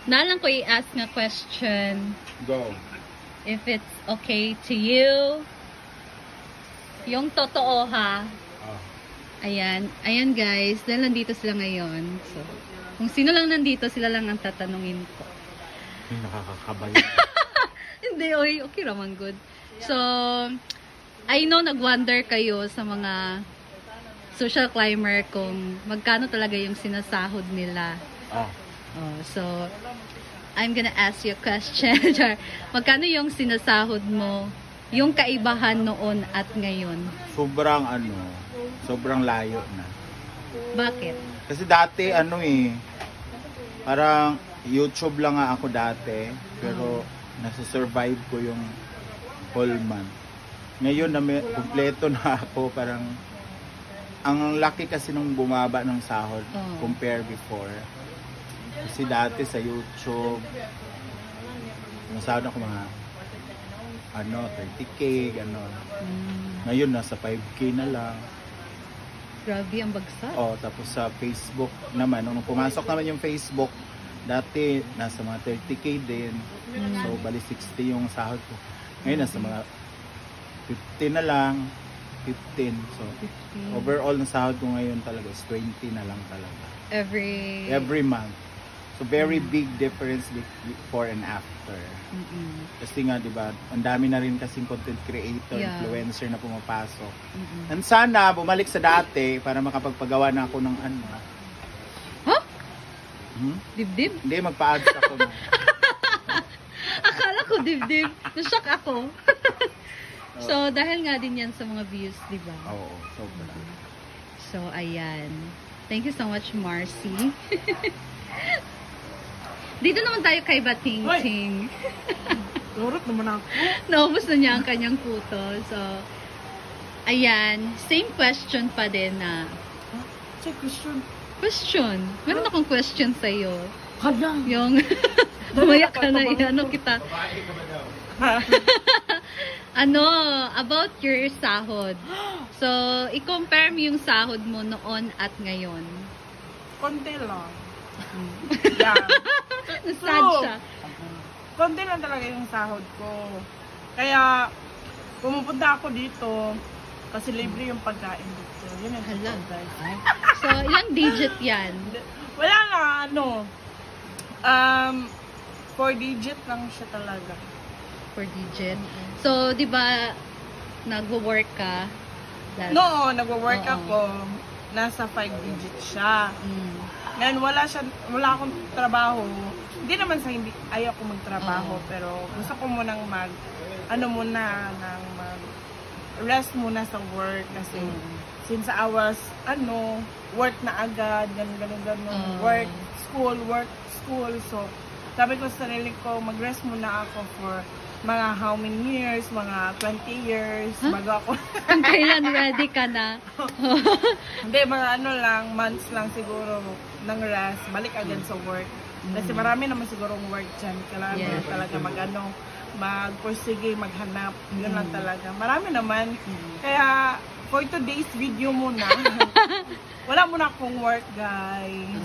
Nalang ko i-ask nga question. Go. If it's okay to you. Yung totoo ha. Oh. Ayan. Ayan guys. Dahil nandito sila ngayon. So, kung sino lang nandito, sila lang ang tatanungin ko. Ay, nakakakabay. Hindi, oy. Okay raman, good. So, I know nag-wonder kayo sa mga social climber kung magkano talaga yung sinasahod nila. Oh. Oh, so, I'm gonna ask you a question. Magkano yung sinasahod mo? Yung kaibahan noon at ngayon? Sobrang layo na. Bakit? Kasi dati parang YouTube lang nga ako dati, pero nasa-survive ko yung whole month. Ngayon na kumpleto na ako, parang ang laki kasi nung bumaba ng sahod compare before. Kasi dati sa YouTube, nasahod ako mga 30K, gano'n. Ngayon nasa 5K na lang. Grabe ang bagsak. Tapos sa Facebook naman, nung pumasok naman yung Facebook, dati nasa mga 30K din. So bali 60 yung sahod ko. Ngayon nasa mga 15 na lang. 15. So 15. Overall ng sahod ko ngayon talaga is 20 na lang talaga. Every month. So very big difference before and after. Kasi nga, di ba, ang dami na rin kasing content creator, influencer na pumapasok. And sana bumalik sa dati para makapagpagawa na ako ng Huh? Dibdib? Hindi, magpa-ads ako na. Akala ko dibdib. Nashock ako. So, dahil nga din yan sa mga views, di ba? Oo, sobra. So, ayan. Thank you so much, Marcy. Dito naman tayo kay Bating Ting. Turot naman ako. Naubos na niya ang kanyang puto. So, ayan. Same question pa din na. Check question. Question. Meron akong question sa'yo. Hala. Yung, bumaya ka na, kita. About your sahod. So, i-compare mo yung sahod mo noon at ngayon. Konti lang. Yeah. Sad siya. Konti lang talaga yung sahod ko. Kaya, pumupunta ako dito kasi libre yung pagkain dito. Yun ang halang, guys. So, ilang digit yan? Wala na, 4 digit lang siya talaga. 4 digit. So, di ba, nagwo-work ka? No, nagwo-work ako. Nasa 5 digit siya. Ngayon, wala akong trabaho. Hindi naman sa hindi ayaw ko magtrabaho, pero gusto ko munang rest muna sa work kasi since I was work na agad, ganun, work, school, so sabi ko sa sarili ko, mag-rest muna ako for mga how many years, mga 20 years, bago ako. Ang kailan ready ka na? Hindi, mga months lang siguro ng rest, balik agad sa work. Kasi marami naman sigurong work dyan. Kailangan talaga magpursige, maghanap. Yun lang talaga. Marami naman. Kaya, for today's video muna, wala muna akong work, guys.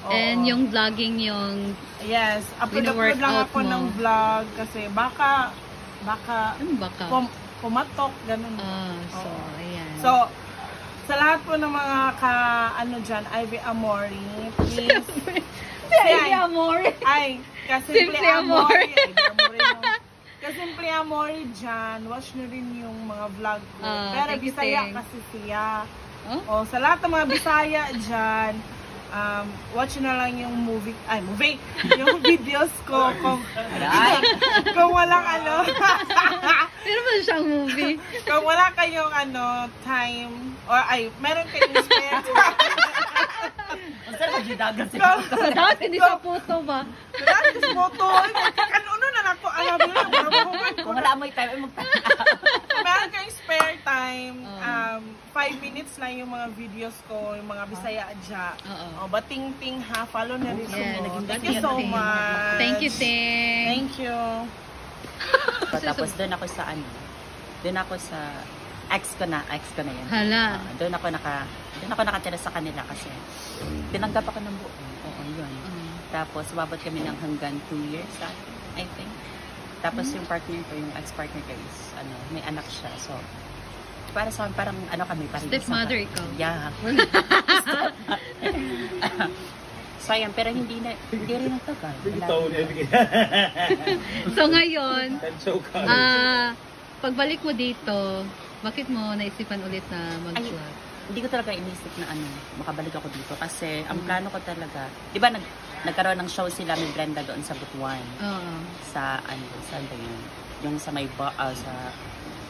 And yung vlogging yung... Yes, upload lang ako ng vlog kasi baka pumatok, ganun. So, ayan. So, sa lahat po ng mga dyan, Ivy Amori, please. Ivy Amori. Kasimple Amori. Kasimple Amori dyan, watch nyo rin yung mga vlog ko. Pero Bisaya kasi siya. Sa lahat ng mga Bisaya dyan, watch na lang yung yung videos ko kung walang pero ba siyang movie? Kung wala kayong time or meron kayong spare time. Dapat hindi sa puto ba? Dapat sa puto. Ano na ako kung wala mo yung time ay kung meron kayong spare time, 5 minutes lang yung mga videos ko, yung mga Bisaya dyan. Bating Ting ha, follow na rin ako. Thank you so much. Thank you, Ting. Thank you. Tapos doon ako sa ex ko na yun. Hala. Doon ako nakatira sa kanila kasi tinanggap ako ng buo. Oo, yun. Tapos, umabot kami ng hanggang 2 years, I think. Tapos, yung partner ko, yung ex-partner ko is, may anak siya. So, para sa akin, parang kami, parang Stepmother ikaw. Yeah. So, ayan, pero hindi rin nagtagal. So, ngayon, pagbalik mo dito, bakit mo naisipan ulit na mag-vlog? Hindi ko talaga inisip na makabalik ako dito. Kasi, ang plano ko talaga, di ba nagkaroon ng show sila ni Brenda doon sa Butuan? Sa, saan ba yun? Yung sa may, sa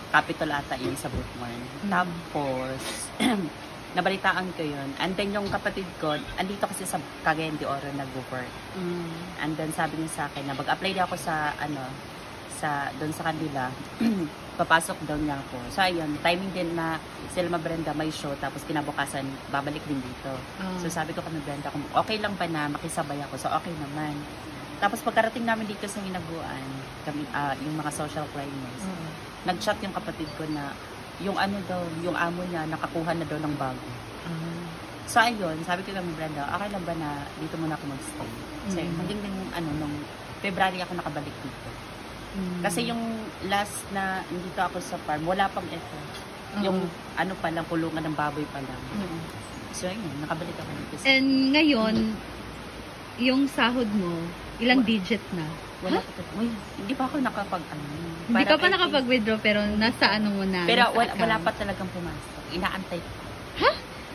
Capitol ata yun sa Butuan. Tapos, nabalitaan ko yun. And then yung kapatid ko, andito kasi sa Cagayan de Oro nag-work. And then sabi niya sa akin na mag-apply ako sa doon sa kanila. Papasok daw niya ako. So ayun, timing din na sila Brenda may show tapos kinabukasan babalik din dito. So sabi ko kay Brenda kung okay lang ba na makisabay ako. So okay naman. Tapos pagkarating namin dito sa Hinaguan, kami yung mga social climbers. Nag-chat yung kapatid ko na yung yung amo niya nakakuha na daw ng bago. So ayun, sabi ko kay Brenda, okay lang ba na dito muna ako mag-stay? Kasi hanggang nung February ako nakabalik dito. Kasi yung last na dito ako sa farm, wala pang ito. Yung pa lang, kulungan ng baboy pa lang. So ayun, nakabalik ako dito. And ngayon, yung sahod mo, ilang digit na? Wala pa. Hindi pa ako Hindi ka pa nakapag-withdraw pero nasa mo na? Pero wala pa talagang pumasok. Inaantay ko.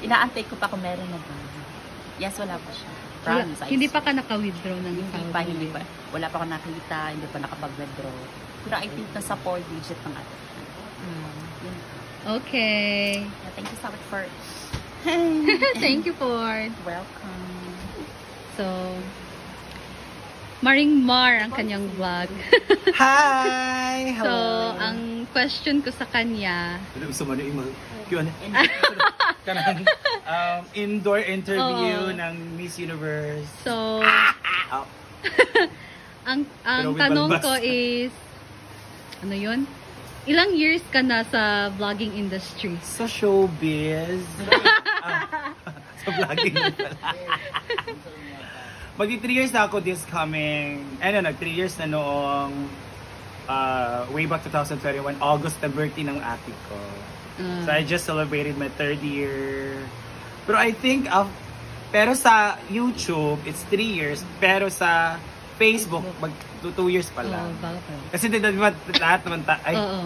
Inaantay ko pa kung meron na ba. Yes, wala pa siya. Hindi pa ka naka-withdraw ng sahod? Hindi pa. Wala pa ako nakita, hindi pa nakapag-withdraw. Pero I think nasa 4 digit ng atin. Okay. Thank you so much for... Thank you, Ford. Welcome. So, Maring Mar ang kanyang vlog. Hi! So, ang question ko sa kanya... indoor interview ng Miss Universe. So, ang tanong ko is, ano yun? Ilang years ka na sa vlogging industry? Sa showbiz. Sa vlogging. Magdi 3 years na ako this coming, 3 years na noong way back 2021, August na birthday ng ate ko. So I just celebrated my 3rd year. Pero I think, pero sa YouTube, it's 3 years. Pero sa Facebook, 2 years pa lang. Kasi di ba lahat naman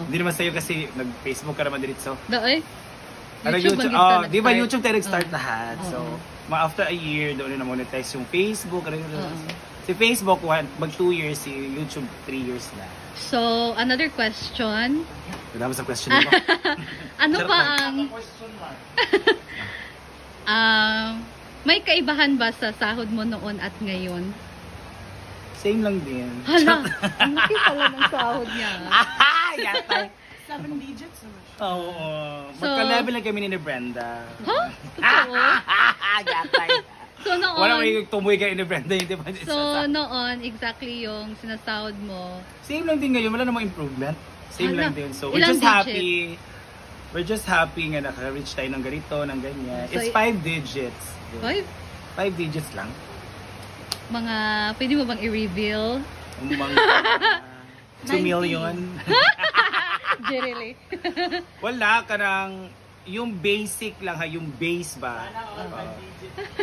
hindi naman sa'yo kasi nag-Facebook ka naman dito. YouTube, di ba YouTube tayo nag-start lahat? So, after a year, doon na monetize yung Facebook. Si Facebook, mag 2 years, si YouTube 3 years na. So, another question. Wala mo sa question mo. Ano ba ang... may kaibahan ba sa sahod mo noon at ngayon? Same lang din. Hala, ang laki pala ng sahod niya. Yatay. 7 digits naman siya. Oo. Magka-level lang kami ni Brenda. Huh? Totoo? Yatay. So noon... Wala may tumuwi kayo ni Brenda. So noon, exactly yung sinasahod mo. Same lang din ngayon. Wala namang improvement. Same lang din. So we're Ilang just happy. We're just happy nga naka-reach tayo ng ganito, ng ganyan. So, it's 5 digits. 5 digits lang. Mga, pwede mo bang i-reveal? Mga 2 million. Really? Wala ka ng, yung basic lang ha, yung base ba?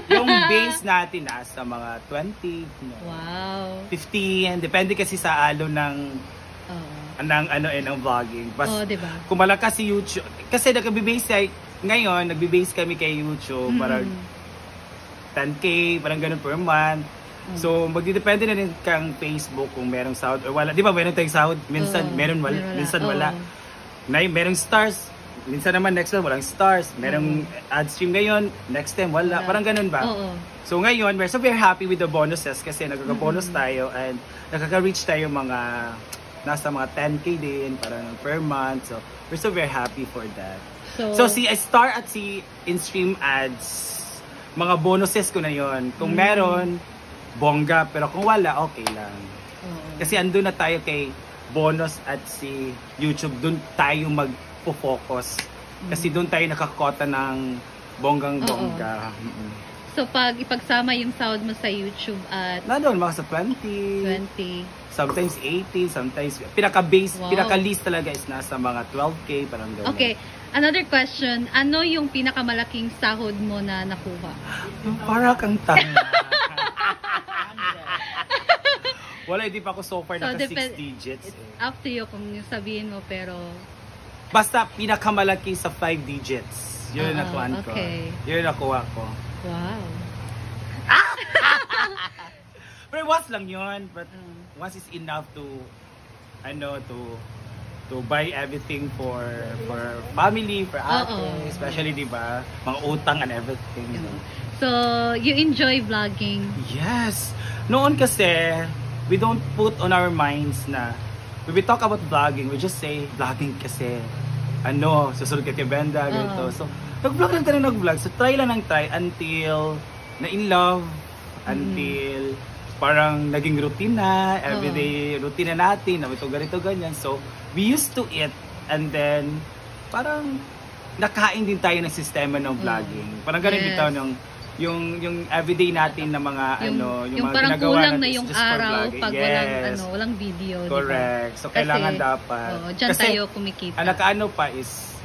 Yung base natin nasa mga 20, Wow. 15, depende kasi sa alo ng ng vlogging. Diba? Kung malakas si YouTube, kasi ngayon, nagbe-base kami kay YouTube, parang 10K, parang ganun per month. So, magdidepende na rin kang Facebook kung merong sahod or wala. Di ba, meron tayong sahod? Minsan, meron wala. Minsan, wala. Merong stars. Minsan naman, next time, walang stars. Merong ad stream ngayon. Next time, wala. Parang ganun ba? So, ngayon, we're so very happy with the bonuses kasi nagkaka-bonus tayo and nakaka-reach tayo mga nasa mga 10K din, parang per month. So, we're so very happy for that. So si Star at si in-stream ads, mga bonuses ko na yon. Kung meron, bongga. Pero kung wala, okay lang. Kasi andun na tayo kay bonus at si YouTube. Doon tayo mag-focus. Kasi doon tayo nakakota ng bonggang-bongga. So, pag ipagsama yung sahod mo sa YouTube at Doon, mga sa 20. 20. Sometimes 80, sometimes pinaka-base, Wow. pinaka-least talaga is nasa mga 12K, parang gano'n. Okay. Another question. Ano yung pinakamalaking sahod mo na nakuha? Para kang tanga. Wala, hindi pa ako so far naka 6 digits. Up to you kung sabihin mo, pero... Basta pinakamalaki sa 5 digits. Yun yung nakuha ko. Okay. Yun yung nakuha ko. Wow. Pero once lang yun. But once is enough to, to buy everything for family, for ate, especially, di ba, mga utang and everything. So, you enjoy vlogging? Yes! Noon kasi, we don't put on our minds na, when we talk about vlogging, we just say, vlogging kasi, susunod kay Benda, ganito. So, nag-vlog lang tayo nag-vlog. So, try lang ng try until na-in love, until parang naging routine na, everyday routine na natin, na ito, ganito, ganyan. So, we used to it, and then, parang nakain din tayo ng sistema ng vlogging. Parang ganun bitaw ng yung everyday natin na mga yung mga parang ginagawa kulang natin na is yung just for araw vlogging. pag walang video. Correct. Diba? So kailangan dapat. Diyan kasi, tayo kumikita. Ang nakaano pa is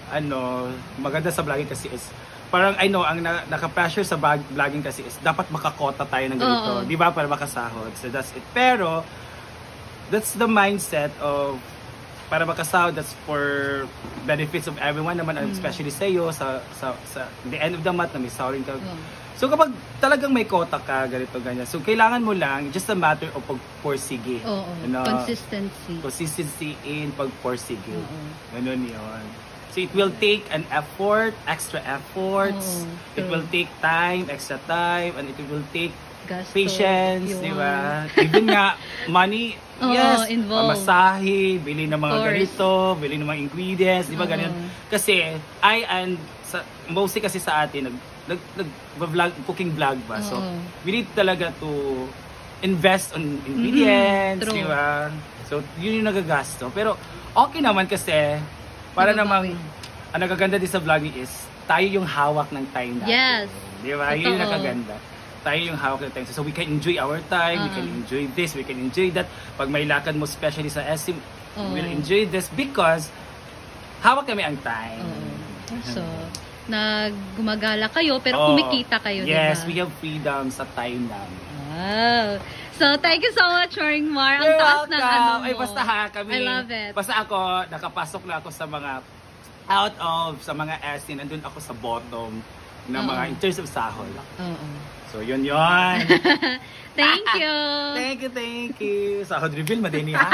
maganda sa vlogging kasi is parang ang naka-pressure sa vlogging kasi is dapat makakota tayo ng ganito, di ba, para makasahod. So that's it. Pero that's the mindset of para makasahod, that's for benefits of everyone naman, especially sa iyo, sa the end of the month na may sahurin ka. So kapag talagang may kota ka, ganito, ganyan. So kailangan mo lang, just a matter of pagporsige. Consistency. Consistency in pagporsige. Ganun yun. So it will take an effort, extra efforts. It will take time, extra time, and it will take patience, di ba? Even nga, money, yes, masahe, bili ng mga ganito, bili ng mga ingredients, di ba ganyan? Kasi, mostly kasi sa atin, nag-vlog, cooking vlog ba? So, we need talaga to invest on ingredients, di ba? So, yun yung nagagasto. Pero, okay naman kasi, para namang, ang nagaganda din sa vlogging is, tayo yung hawak ng time natin. Yes. Di ba? Yun yung nakaganda. Tayo yung hawak ng time. So we can enjoy our time, we can enjoy this, we can enjoy that. Pag may lakad mo, especially sa SM, we'll enjoy this because hawak kami ang time. So, gumagala kayo, pero kumikita kayo, yes, diba? we have freedom sa time namin. Wow. So, thank you so much, Maringmar. Ang taas ng mo. Ay, basta kami. I love it. Basta ako, nakapasok na ako sa mga sa mga SM, nandun ako sa bottom ng mga in terms of sahod. So, yun. Thank you. Thank you. Sahod reveal, madini ha?